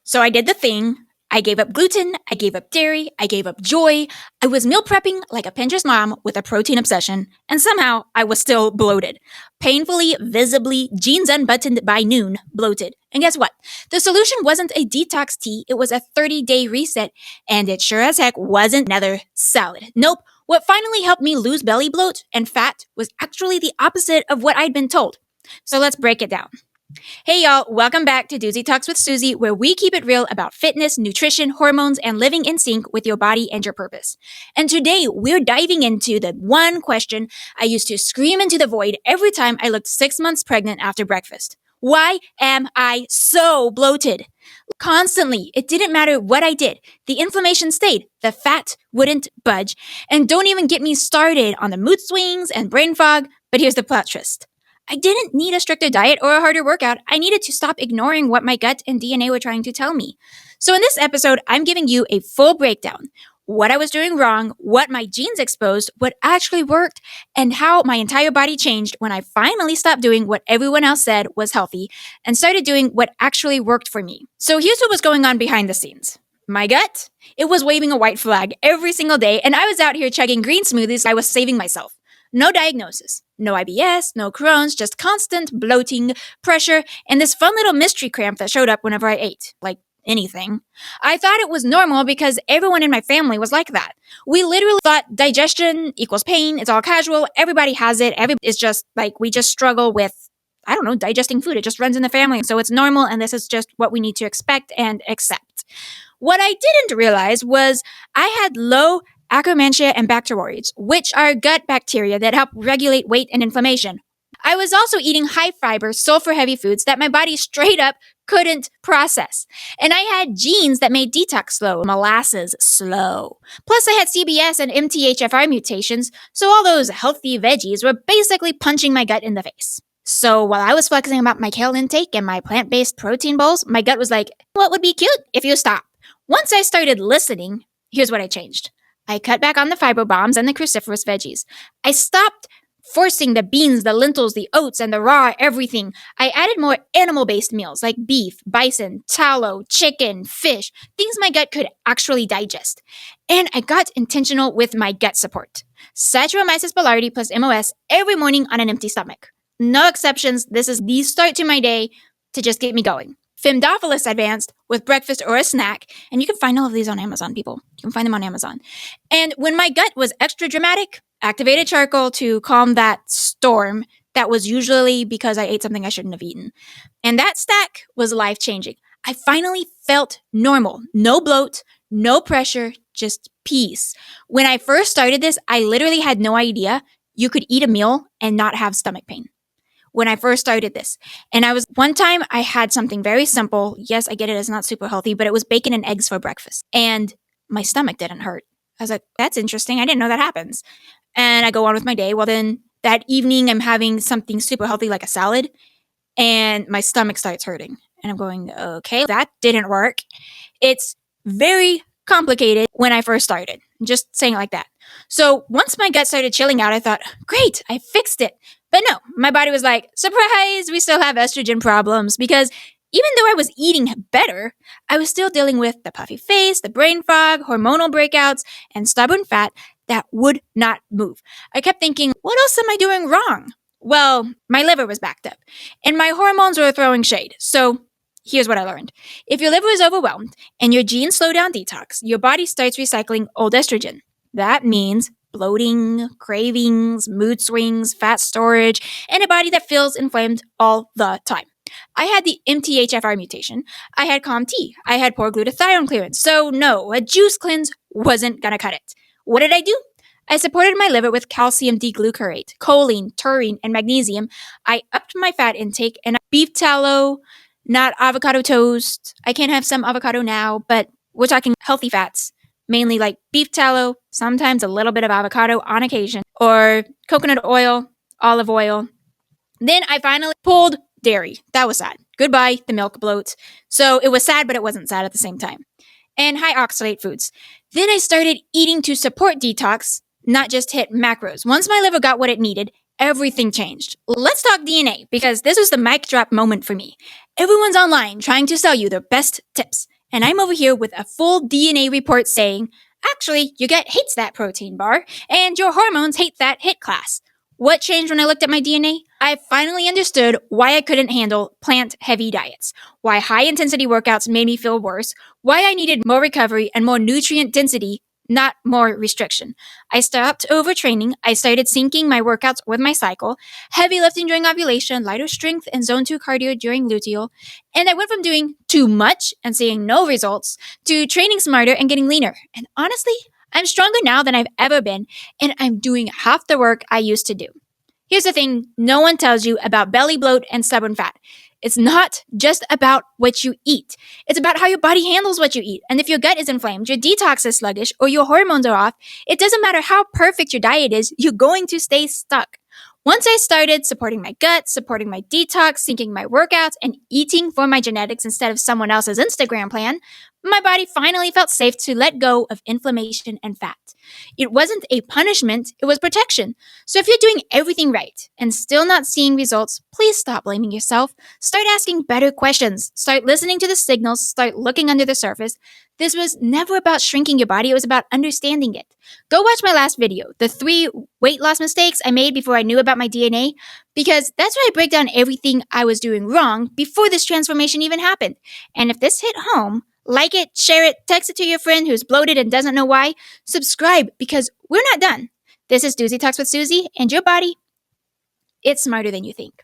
So I did the thing. I gave up gluten, I gave up dairy, I gave up joy. I was meal prepping like a Pinterest mom with a protein obsession, and somehow I was still bloated. Painfully, visibly, jeans unbuttoned by noon, bloated. And guess what? The solution wasn't a detox tea, it was a 30-day reset, and it sure as heck wasn't another salad. Nope. What finally helped me lose belly bloat and fat was actually the opposite of what I'd been told. So let's break it down. Hey y'all, welcome back to Doozy Talks with Susie, where we keep it real about fitness, nutrition, hormones, and living in sync with your body and your purpose. And today we're diving into the one question I used to scream into the void every time I looked 6 months pregnant after breakfast. Why am I so bloated? Constantly, it didn't matter what I did. The inflammation stayed, the fat wouldn't budge, and don't even get me started on the mood swings and brain fog, but here's the plot twist. I didn't need a stricter diet or a harder workout. I needed to stop ignoring what my gut and DNA were trying to tell me. So in this episode, I'm giving you a full breakdown. What I was doing wrong, what my genes exposed, what actually worked, and how my entire body changed when I finally stopped doing what everyone else said was healthy and started doing what actually worked for me. So here's what was going on behind the scenes. My gut, it was waving a white flag every single day, and I was out here chugging green smoothies. I was saving myself. No diagnosis, no IBS, no Crohn's, just constant bloating, pressure, and this fun little mystery cramp that showed up whenever I ate, like anything. I thought it was normal because everyone in my family was like that. We literally thought digestion equals pain, it's all casual, everybody has it, it's just like we just struggle with, digesting food. It just runs in the family, so it's normal, and this is just what we need to expect and accept. What I didn't realize was I had low Akkermansia and Bacteroides, which are gut bacteria that help regulate weight and inflammation. I was also eating high-fiber, sulfur-heavy foods that my body straight up couldn't process. And I had genes that made detox slow, molasses slow. Plus, I had CBS and MTHFR mutations, so all those healthy veggies were basically punching my gut in the face. So while I was flexing about my kale intake and my plant-based protein bowls, my gut was like, what would be cute if you stop? Once I started listening, here's what I changed. I cut back on the fiber bombs and the cruciferous veggies. I stopped forcing the beans, the lentils, the oats, and the raw everything. I added more animal-based meals like beef, bison, tallow, chicken, fish, things my gut could actually digest. And I got intentional with my gut support. Saccharomyces boulardii plus MOS every morning on an empty stomach. No exceptions. This is the start to my day to just get me going. Femdophilus advanced with breakfast or a snack, and you can find all of these on Amazon, people. You can find them on Amazon. And when my gut was extra dramatic, activated charcoal to calm that storm that was usually because I ate something I shouldn't have eaten. And that stack was life-changing. I finally felt normal. No bloat, no pressure, just peace. When I first started this, I literally had no idea you could eat a meal and not have stomach pain. When I first started this. And one time I had something very simple. Yes, I get it, it's not super healthy, but it was bacon and eggs for breakfast. And my stomach didn't hurt. I was like, that's interesting. I didn't know that happens. And I go on with my day. Well, then that evening I'm having something super healthy like a salad, and my stomach starts hurting. And I'm going, okay, that didn't work. It's very complicated when I first started. Just saying it like that. So once my gut started chilling out, I thought, great, I fixed it. But no, my body was like, surprise, we still have estrogen problems, because even though I was eating better, I was still dealing with the puffy face, the brain fog, hormonal breakouts, and stubborn fat that would not move. I kept thinking, what else am I doing wrong? Well, my liver was backed up, and my hormones were throwing shade. So here's what I learned. If your liver is overwhelmed and your genes slow down detox, your body starts recycling old estrogen. That means bloating, cravings, mood swings, fat storage, and a body that feels inflamed all the time. I had the MTHFR mutation. I had COMT. I had poor glutathione clearance. So no, a juice cleanse wasn't going to cut it. What did I do? I supported my liver with calcium D-glucarate, choline, taurine, and magnesium. I upped my fat intake and beef tallow, not avocado toast. I can have some avocado now, but we're talking healthy fats. Mainly like beef tallow, sometimes a little bit of avocado on occasion, or coconut oil, olive oil. Then I finally pulled dairy. That was sad. Goodbye, the milk bloat. So it was sad, but it wasn't sad at the same time. And high oxalate foods. Then I started eating to support detox, not just hit macros. Once my liver got what it needed, everything changed. Let's talk DNA, because this was the mic drop moment for me. Everyone's online trying to sell you their best tips. And I'm over here with a full DNA report saying, actually, your gut hates that protein bar, and your hormones hate that HIT class. What changed when I looked at my DNA? I finally understood why I couldn't handle plant-heavy diets, why high-intensity workouts made me feel worse, why I needed more recovery and more nutrient density, not more restriction. I stopped overtraining. I started syncing my workouts with my cycle, heavy lifting during ovulation, lighter strength, and zone 2 cardio during luteal. And I went from doing too much and seeing no results to training smarter and getting leaner. And honestly, I'm stronger now than I've ever been, and I'm doing half the work I used to do. Here's the thing no one tells you about belly bloat and stubborn fat. It's not just about what you eat. It's about how your body handles what you eat. And if your gut is inflamed, your detox is sluggish, or your hormones are off, it doesn't matter how perfect your diet is, you're going to stay stuck. Once I started supporting my gut, supporting my detox, syncing my workouts, and eating for my genetics instead of someone else's Instagram plan, my body finally felt safe to let go of inflammation and fat. It wasn't a punishment, it was protection. So if you're doing everything right and still not seeing results, please stop blaming yourself. Start asking better questions. Start listening to the signals. Start looking under the surface. This was never about shrinking your body, it was about understanding it. Go watch my last video, the 3 weight loss mistakes I made before I knew about my DNA, because that's where I break down everything I was doing wrong before this transformation even happened. And if this hit home, like it, share it, text it to your friend who's bloated and doesn't know why. Subscribe, because we're not done. This is Doozy Talks with Susie, and your body, it's smarter than you think.